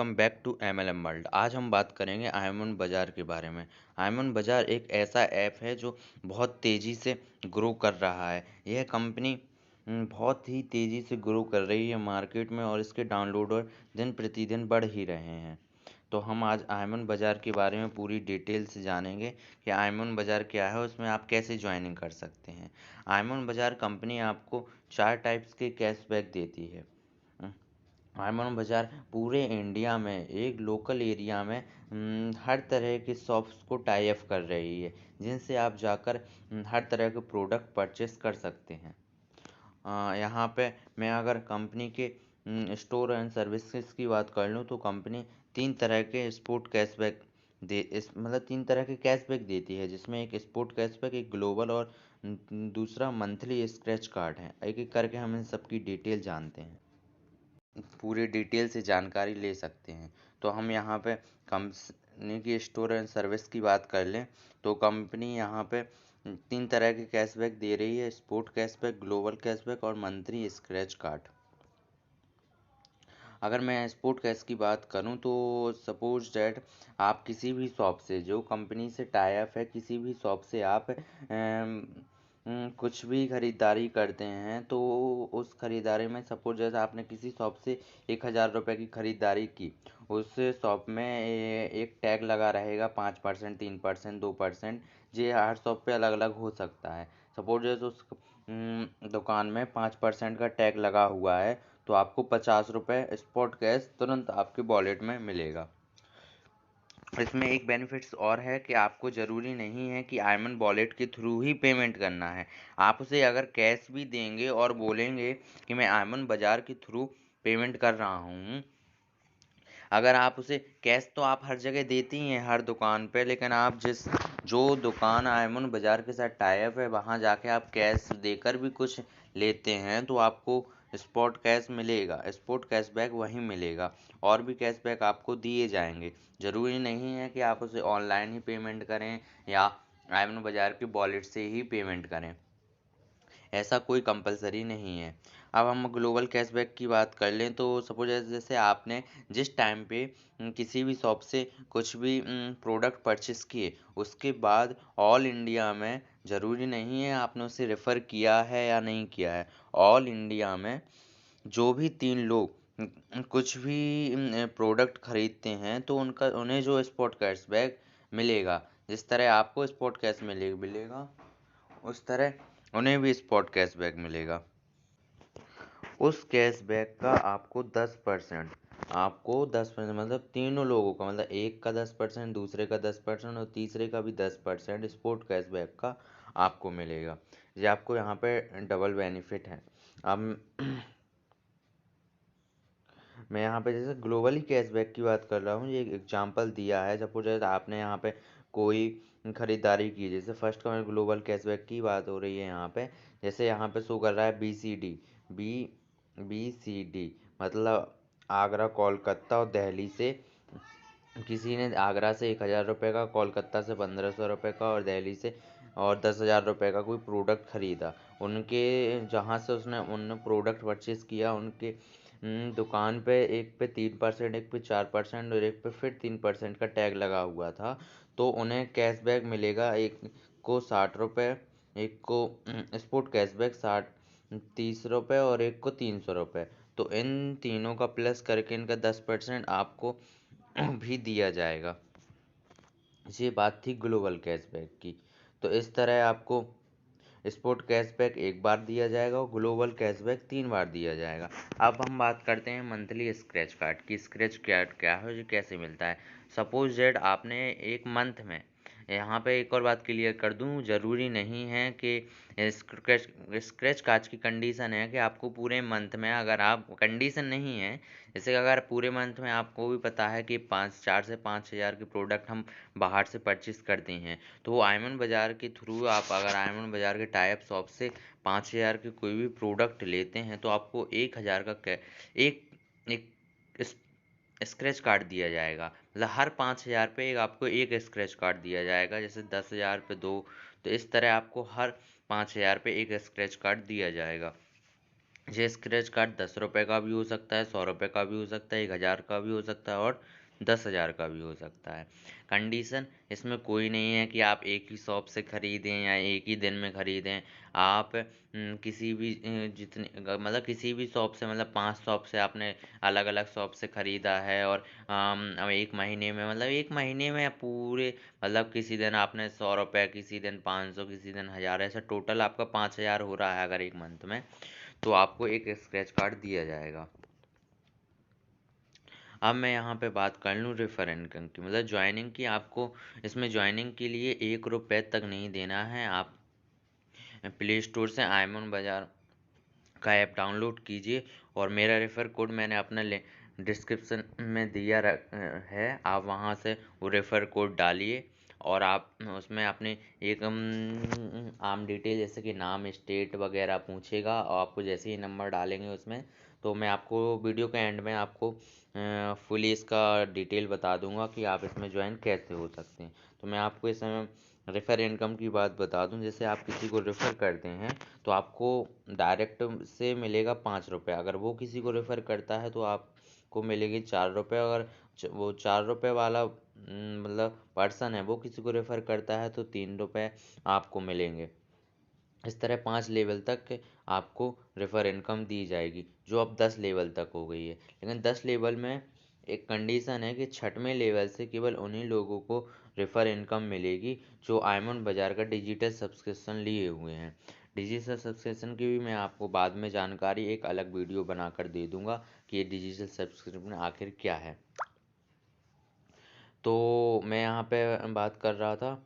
Welcome back to MLM world. आज हम बात करेंगे आयमन बाज़ार के बारे में। आयमन बाज़ार एक ऐसा ऐप है जो बहुत तेज़ी से ग्रो कर रहा है। यह कंपनी बहुत ही तेज़ी से ग्रो कर रही है मार्केट में, और इसके डाउनलोडर दिन प्रतिदिन बढ़ ही रहे हैं। तो हम आज आयमन बाज़ार के बारे में पूरी डिटेल से जानेंगे कि आयमन बाज़ार क्या है, उसमें आप कैसे ज्वाइनिंग कर सकते हैं। आयमन बाज़ार कंपनी आपको 4 टाइप्स के कैशबैक देती है। आयमन बाज़ार पूरे इंडिया में एक लोकल एरिया में हर तरह के शॉप्स को टाई अप कर रही है, जिनसे आप जाकर हर तरह के प्रोडक्ट परचेस कर सकते हैं। यहाँ पे मैं अगर कंपनी के स्टोर एंड सर्विसेज की बात कर लूँ, तो कंपनी 3 तरह के स्पोर्ट कैशबैक मतलब 3 तरह के कैशबैक देती है, जिसमें एक स्पोर्ट कैशबैक, एक ग्लोबल और दूसरा मंथली स्क्रैच कार्ड है। एक एक करके हम इन सब की डिटेल जानते हैं, पूरी डिटेल से जानकारी ले सकते हैं। तो हम यहाँ पे कंपनी की स्टोर एंड सर्विस की बात कर लें, तो कंपनी यहाँ पे 3 तरह के कैशबैक दे रही है: स्पोर्ट कैशबैक, ग्लोबल कैशबैक और मंथली स्क्रैच कार्ड। अगर मैं स्पोर्ट कैश की बात करूं, तो सपोज डैट आप किसी भी शॉप से, जो कंपनी से टाई अप है, किसी भी शॉप से आप कुछ भी खरीदारी करते हैं, तो उस खरीदारी में सपोज जैसे आपने किसी शॉप से 1000 रुपये की खरीदारी की, उस शॉप में एक टैग लगा रहेगा 5%, 3%, 2%। ये हर शॉप पे अलग अलग हो सकता है। सपोज जैसे उस दुकान में 5% का टैग लगा हुआ है, तो आपको 50 रुपये स्पॉट कैश तुरंत आपके वॉलेट में मिलेगा। इसमें एक बेनिफिट्स और है कि आपको ज़रूरी नहीं है कि आयमन वॉलेट के थ्रू ही पेमेंट करना है। आप उसे अगर कैश भी देंगे और बोलेंगे कि मैं आयमन बाज़ार के थ्रू पेमेंट कर रहा हूँ, अगर आप उसे कैश तो आप हर जगह देते ही हैं, हर दुकान पे, लेकिन आप जो दुकान आयमन बाज़ार के साथ टाई अप है, वहाँ जाके आप कैश देकर भी कुछ लेते हैं, तो आपको स्पॉट कैश मिलेगा, स्पॉट कैशबैक वहीं मिलेगा। और भी कैशबैक आपको दिए जाएंगे। ज़रूरी नहीं है कि आप उसे ऑनलाइन ही पेमेंट करें या आयमन बाज़ार के वॉलेट से ही पेमेंट करें, ऐसा कोई कंपलसरी नहीं है। अब हम ग्लोबल कैशबैक की बात कर लें, तो सपोज जैसे आपने जिस टाइम पे किसी भी शॉप से कुछ भी प्रोडक्ट परचेस किए, उसके बाद ऑल इंडिया में, ज़रूरी नहीं है आपने उसे रेफ़र किया है या नहीं किया है, ऑल इंडिया में जो भी 3 लोग कुछ भी प्रोडक्ट खरीदते हैं, तो उन्हें जो स्पॉट कैशबैक मिलेगा, जिस तरह आपको स्पॉट कैश मिलेगा, उस तरह उन्हें भी स्पॉट कैशबैक मिलेगा। उस कैशबैक का आपको 10%, मतलब तीनों लोगों का, मतलब एक का 10%, दूसरे का 10% और तीसरे का भी 10% स्पॉट कैशबैक का आपको मिलेगा। ये आपको यहाँ पे डबल बेनिफिट है। अब मैं यहाँ पे जैसे ग्लोबली कैशबैक की बात कर रहा हूँ, ये एक एग्जांपल दिया है। सपोज जैसे आपने यहाँ पे कोई खरीदारी की, जैसे फर्स्ट का ग्लोबल कैशबैक की बात हो रही है यहाँ पे। जैसे यहाँ पे शो कर रहा है BCD, मतलब आगरा, कोलकाता और दिल्ली से। किसी ने आगरा से 1000 रुपये का, कोलकाता से 1500 रुपये का और दिल्ली से और 10,000 रुपये का कोई प्रोडक्ट खरीदा। उनके जहाँ से उनने प्रोडक्ट परचेज किया, उनके दुकान पे एक पे 3%, एक पे 4% और एक पे फिर 3% का टैग लगा हुआ था। तो उन्हें कैशबैक मिलेगा, एक को 60 रुपये, एक को स्पोर्ट कैशबैक 30 रुपये और एक को 300 रुपये। तो इन तीनों का प्लस करके इनका 10% आपको भी दिया जाएगा। ये बात थी ग्लोबल कैशबैक की। तो इस तरह आपको स्पोर्ट कैशबैक एक बार दिया जाएगा और ग्लोबल कैशबैक 3 बार दिया जाएगा। अब हम बात करते हैं मंथली स्क्रैच कार्ड की। स्क्रैच कार्ड क्या है, ये कैसे मिलता है। सपोज दैट आपने एक मंथ में, यहाँ पे एक और बात क्लियर कर दूँ, ज़रूरी नहीं है कि स्क्रैच कार्ड की कंडीशन है कि आपको पूरे मंथ में, अगर आप कंडीशन नहीं है, जैसे अगर पूरे मंथ में आपको भी पता है कि 4 से 5 हज़ार के प्रोडक्ट हम बाहर से परचेस करते हैं, तो वो आयमन बाज़ार के थ्रू आप अगर आयमन बाज़ार के टाई अप शॉप से 5,000 के कोई भी प्रोडक्ट लेते हैं, तो आपको 1,000 का एक एक स्क्रैच कार्ड दिया जाएगा। मतलब हर 5,000 पे आपको एक स्क्रैच कार्ड दिया जाएगा। जैसे 10,000 पे 2, तो इस तरह आपको हर 5,000 पे एक स्क्रैच कार्ड दिया जाएगा। ये स्क्रैच कार्ड 10 रुपये का भी हो सकता है, 100 रुपये का भी हो सकता है, 1000 का भी हो सकता है और 10,000 का भी हो सकता है। कंडीशन इसमें कोई नहीं है कि आप एक ही शॉप से ख़रीदें या एक ही दिन में ख़रीदें। आप किसी भी मतलब किसी भी शॉप से, मतलब 5 शॉप से आपने अलग अलग शॉप से ख़रीदा है और अब 1 महीने में, मतलब 1 महीने में पूरे, मतलब किसी दिन आपने 100 रुपये, किसी दिन 500, किसी दिन 1000, ऐसा टोटल आपका 5000 हो रहा है अगर एक मंथ में, तो आपको एक स्क्रैच कार्ड दिया जाएगा। अब मैं यहाँ पे बात कर लूँ रेफर इनकम की, मतलब ज्वाइनिंग की। आपको इसमें ज्वाइनिंग के लिए 1 रुपये तक नहीं देना है। आप प्ले स्टोर से आयमन बाज़ार का ऐप डाउनलोड कीजिए और मेरा रेफ़र कोड मैंने अपना डिस्क्रिप्शन में दिया है, आप वहाँ से वो रेफ़र कोड डालिए और आप उसमें अपनी एक आम डिटेल जैसे कि नाम, स्टेट वगैरह पूछेगा और आपको जैसे ही नंबर डालेंगे उसमें, तो मैं आपको वीडियो के एंड में आपको फुली इसका डिटेल बता दूंगा कि आप इसमें ज्वाइन कैसे हो सकते हैं। तो मैं आपको इस समय रेफ़र इनकम की बात बता दूं। जैसे आप किसी को रेफ़र करते हैं तो आपको डायरेक्ट से मिलेगा 5 रुपये। अगर वो किसी को रेफ़र करता है तो आपको मिलेगी 4 रुपये। अगर वो 4 रुपये वाला मतलब पर्सन है वो किसी को रेफ़र करता है तो 3 रुपये आपको मिलेंगे। इस तरह 5 लेवल तक आपको रेफ़र इनकम दी जाएगी, जो अब 10 लेवल तक हो गई है। लेकिन 10 लेवल में एक कंडीशन है कि 6वें लेवल से केवल उन्हीं लोगों को रेफ़र इनकम मिलेगी जो आयमन बाज़ार का डिजिटल सब्सक्रिप्शन लिए हुए हैं। डिजिटल सब्सक्रिप्शन की भी मैं आपको बाद में जानकारी एक अलग वीडियो बनाकर दे दूंगा कि ये डिजिटल सब्सक्रिप्शन आखिर क्या है। तो मैं यहाँ पे बात कर रहा था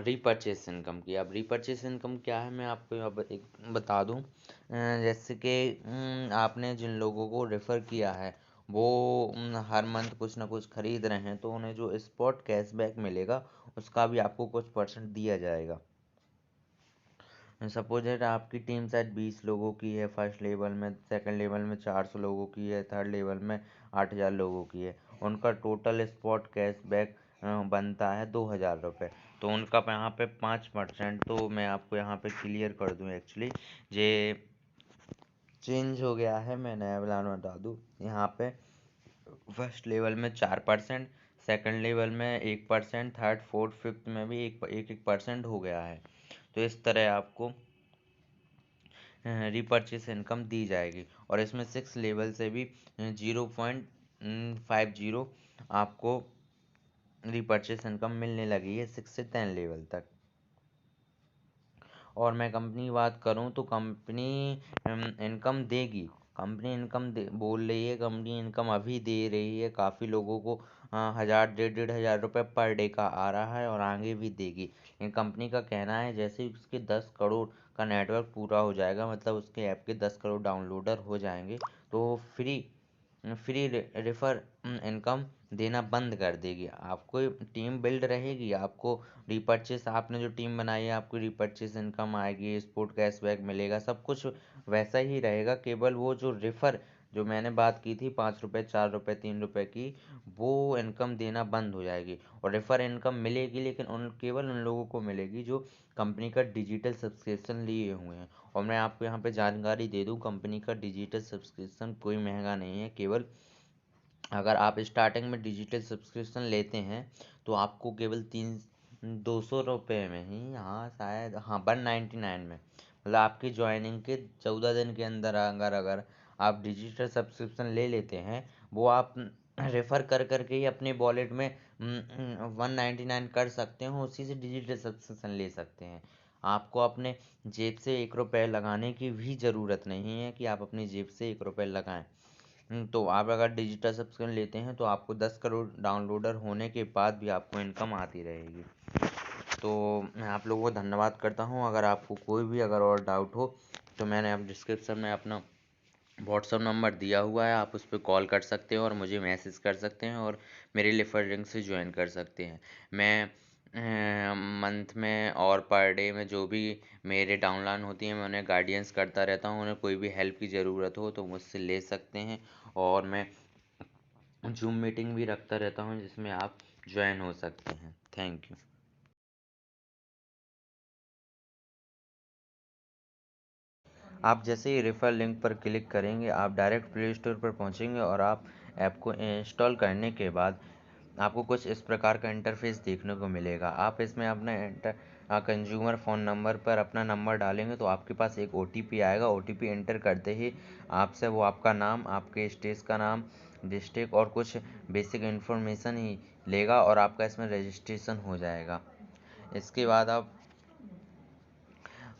रीपरचेस इनकम की। अब रीपरचेस इनकम क्या है मैं आपको अब एक बता दूं। जैसे कि आपने जिन लोगों को रेफ़र किया है वो हर मंथ कुछ ना कुछ खरीद रहे हैं, तो उन्हें जो स्पॉट कैशबैक मिलेगा उसका भी आपको कुछ परसेंट दिया जाएगा। सपोज दैट आपकी टीम शायद 20 लोगों की है फर्स्ट लेवल में, सेकंड लेवल में 400 लोगों की है, थर्ड लेवल में 8,000 लोगों की है। उनका टोटल स्पॉट कैशबैक बनता है 2,000 रुपये। तो उनका यहाँ पे 5%, तो मैं आपको यहाँ पे क्लियर कर दूँ एक्चुअली ये चेंज हो गया है, मैं नया प्लान बता दूँ। यहाँ पे फर्स्ट लेवल में 4%, सेकंड लेवल में 1%, थर्ड फोर्थ फिफ्थ में भी एक एक एक परसेंट हो गया है। तो इस तरह आपको रीपरचेस इनकम दी जाएगी और इसमें 6 लेवल से भी 0.50 आपको रीपरचेस इनकम मिलने लगी है 6 से 10 लेवल तक। और मैं कंपनी की बात करूं तो कंपनी इनकम देगी। कंपनी इनकम बोल रही है, कंपनी इनकम अभी दे रही है काफ़ी लोगों को। 1,000 1,500 रुपये पर डे का आ रहा है और आगे भी देगी। लेकिन कंपनी का कहना है जैसे ही उसके 10 करोड़ का नेटवर्क पूरा हो जाएगा, मतलब उसके ऐप के 10 करोड़ डाउनलोडर हो जाएंगे, तो फ्री फ्री रेफर इनकम देना बंद कर देगी। आपको टीम बिल्ड रहेगी, आपको रीपरचेस, आपने जो टीम बनाई है आपको रीपरचेस इनकम आएगी, स्पोर्ट कैशबैक मिलेगा, सब कुछ वैसा ही रहेगा। केवल वो जो रेफर जो मैंने बात की थी 5 रुपये, 4 रुपये, 3 रुपये की, वो इनकम देना बंद हो जाएगी और रेफर इनकम मिलेगी, लेकिन केवल उन लोगों को मिलेगी जो कंपनी का डिजिटल सब्सक्रिप्शन लिए हुए हैं। और मैं आपको यहाँ पे जानकारी दे दूँ, कंपनी का डिजिटल सब्सक्रिप्शन कोई महंगा नहीं है। केवल अगर आप स्टार्टिंग में डिजिटल सब्सक्रिप्शन लेते हैं तो आपको केवल 200 रुपये में ही, हाँ शायद, हाँ 199 में, मतलब आपकी ज्वाइनिंग के 14 दिन के अंदर अगर अगर आप डिजिटल सब्सक्रिप्शन ले लेते हैं, वो आप रेफ़र कर करके ही अपने वॉलेट में 199 कर सकते हो, उसी से डिजिटल सब्सक्रिप्शन ले सकते हैं। आपको अपने जेब से 1 रुपये लगाने की भी ज़रूरत नहीं है कि आप अपनी जेब से 1 रुपये लगाएं। तो आप अगर डिजिटल सब्सक्रिप्शन लेते हैं तो आपको 10 करोड़ डाउनलोडर होने के बाद भी आपको इनकम आती रहेगी। तो मैं आप लोगों को धन्यवाद करता हूँ। अगर आपको कोई भी अगर और डाउट हो तो मैंने अब डिस्क्रिप्शन में अपना व्हाट्सअप नंबर दिया हुआ है, आप उस पर कॉल कर सकते हैं और मुझे मैसेज कर सकते हैं और मेरे रेफर लिंक से ज्वाइन कर सकते हैं। मैं मंथ में और पर डे में जो भी मेरे डाउनलाइन होती हैं मैं उन्हें गाइडेंस करता रहता हूँ। उन्हें कोई भी हेल्प की ज़रूरत हो तो मुझसे ले सकते हैं और मैं जूम मीटिंग भी रखता रहता हूँ जिसमें आप ज्वाइन हो सकते हैं। Thank you. आप जैसे ही रेफर लिंक पर क्लिक करेंगे आप डायरेक्ट प्ले स्टोर पर पहुंचेंगे और आप ऐप को इंस्टॉल करने के बाद आपको कुछ इस प्रकार का इंटरफेस देखने को मिलेगा। आप इसमें अपना कंज्यूमर फ़ोन नंबर पर अपना नंबर डालेंगे तो आपके पास एक ओटीपी आएगा। ओटीपी एंटर करते ही आपसे वो आपका नाम, आपके स्टेट का नाम, डिस्ट्रिक्ट और कुछ बेसिक इन्फॉर्मेशन ही लेगा और आपका इसमें रजिस्ट्रेशन हो जाएगा। इसके बाद आप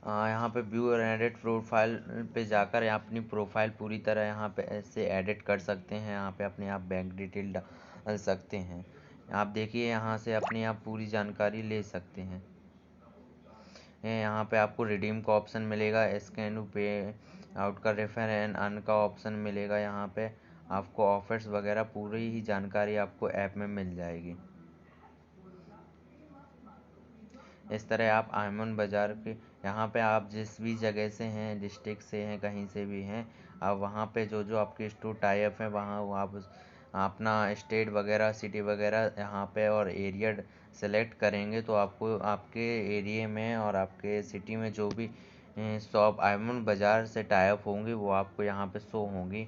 यहाँ पे व्यू और एडिट प्रोफाइल पे जाकर यहाँ अपनी प्रोफाइल पूरी तरह यहाँ पे ऐसे एडिट कर सकते हैं। यहाँ पे अपने आप बैंक डिटेल डाल सकते हैं। आप देखिए यहाँ से अपनी आप पूरी जानकारी ले सकते हैं। यहाँ पे आपको रिडीम का ऑप्शन मिलेगा, स्कैन टू पे आउट का, रेफर एंड अर्न का ऑप्शन मिलेगा। यहाँ पे आपको ऑफर्स वगैरह पूरी ही जानकारी आपको ऐप में मिल जाएगी। इस तरह आप आयमन बाज़ार के यहाँ पे आप जिस भी जगह से हैं, डिस्ट्रिक्ट से हैं, कहीं से भी हैं, आप वहाँ पे जो जो आपके स्टोर टाई अप हैं वहाँ वो आप अपना स्टेट वगैरह, सिटी वगैरह यहाँ पे और एरिया सेलेक्ट करेंगे तो आपको आपके एरिया में और आपके सिटी में जो भी शॉप आयमन बाज़ार से टाई अप होंगी वो आपको यहाँ पे शो होंगी।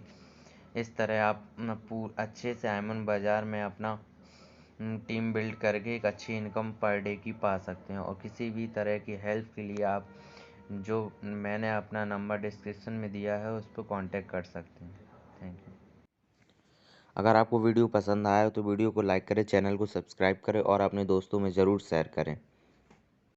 इस तरह आप अच्छे से आयमन बाज़ार में अपना टीम बिल्ड करके एक अच्छी इनकम पर डे की पा सकते हैं। और किसी भी तरह की हेल्प के लिए आप जो मैंने अपना नंबर डिस्क्रिप्शन में दिया है उस पर कांटेक्ट कर सकते हैं। Thank you. अगर आपको वीडियो पसंद आया तो वीडियो को लाइक करें, चैनल को सब्सक्राइब करें और अपने दोस्तों में ज़रूर शेयर करें।